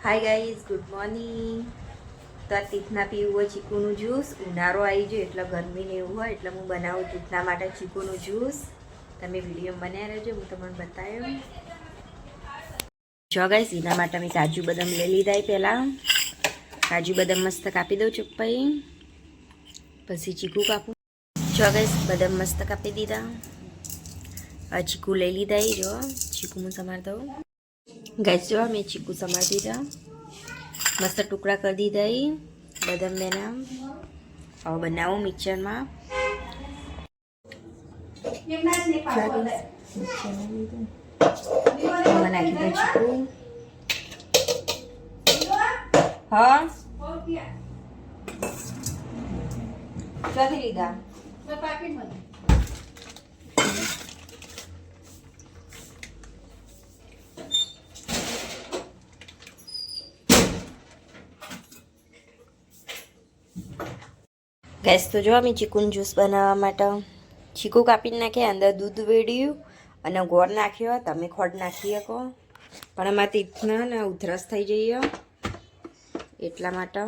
Hi guys, good morning. તો આ તીથના પીવું હોય ચીકુનું જ્યુસ. ઉનાળો આવી ગયો એટલે ગરમીને એવું હોય એટલે હું બનાવું તીથના માટે ચીકુનું જ્યુસ. તમે વિડીયો બનાવી રહેજો, હું તમને બતાવ્યો. જો ગાઈઝ, એના માટે મેં કાજુ બદામ લઈ લીધા. પહેલાં કાજુ બદામ મસ્ત કાપી દઉં ચપ્પાઈ, પછી ચીકુ કાપું. જો ગાઈઝ, બદામ મસ્ત કાપી દીધા. આ ચીકુ લઈ લીધા. જો ચીકુ હું સમારી દઉં. ગાઈસ જો મેં ચીકુ સમારી દીધા, મસ્ત ટુકડા કરી દીધા. બદામ બેના હવે બનાવું મિક્સરમાં. નાખી દઉં ચીકુ. હા ક્યાંથી લીધા? ગેસ તો જો અમે ચીકુનું જ્યુસ બનાવવા માટે ચીકુ કાપીને નાખે, અંદર દૂધ વેડ્યું અને ગોળ નાખ્યો. તમે ખોડ નાખી શકો, પણ એમાં તીથના ને ઉધરસ થઈ જઈએ એટલા માટે.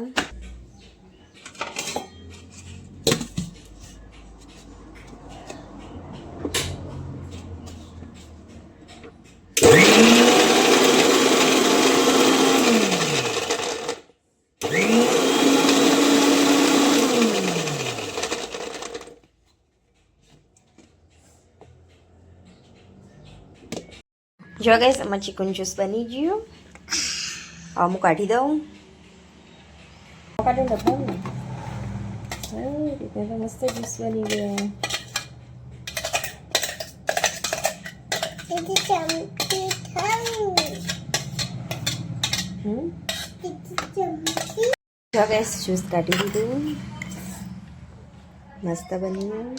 જો ગાઈસ, આમાં ચીકુનું જ્યુસ બની ગયું. હવે હું કાઢી દઉં. કાઢી દઉં ને રીતે મસ્ત જ્યુસ બની ગયો. જો ગાઈસ, જ્યુસ કાઢી દીધું, મસ્ત બની ગયું.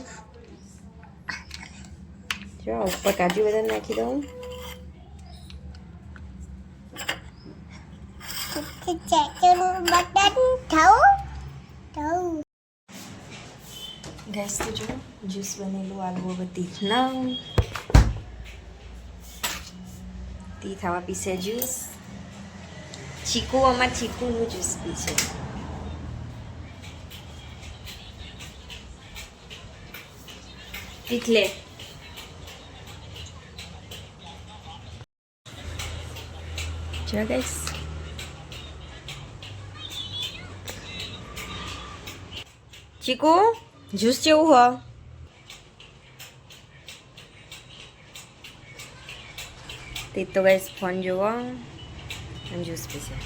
જો ઉપર કાજુ બદામ નાખી દઉં. ગેસ તો જો જ્યુસ બનેલું આલુ હવે તીથના. તીથ આવા પીસે જ્યુસ. ચીકુ આમાં ચીકુનું જ્યુસ પીશે. તીથલે જો ગાઈસ, ચીકુ જ્યુસ જેવું હો. તે તો ગાઈસ ફોન જોવો અને જ્યુસ પીશે.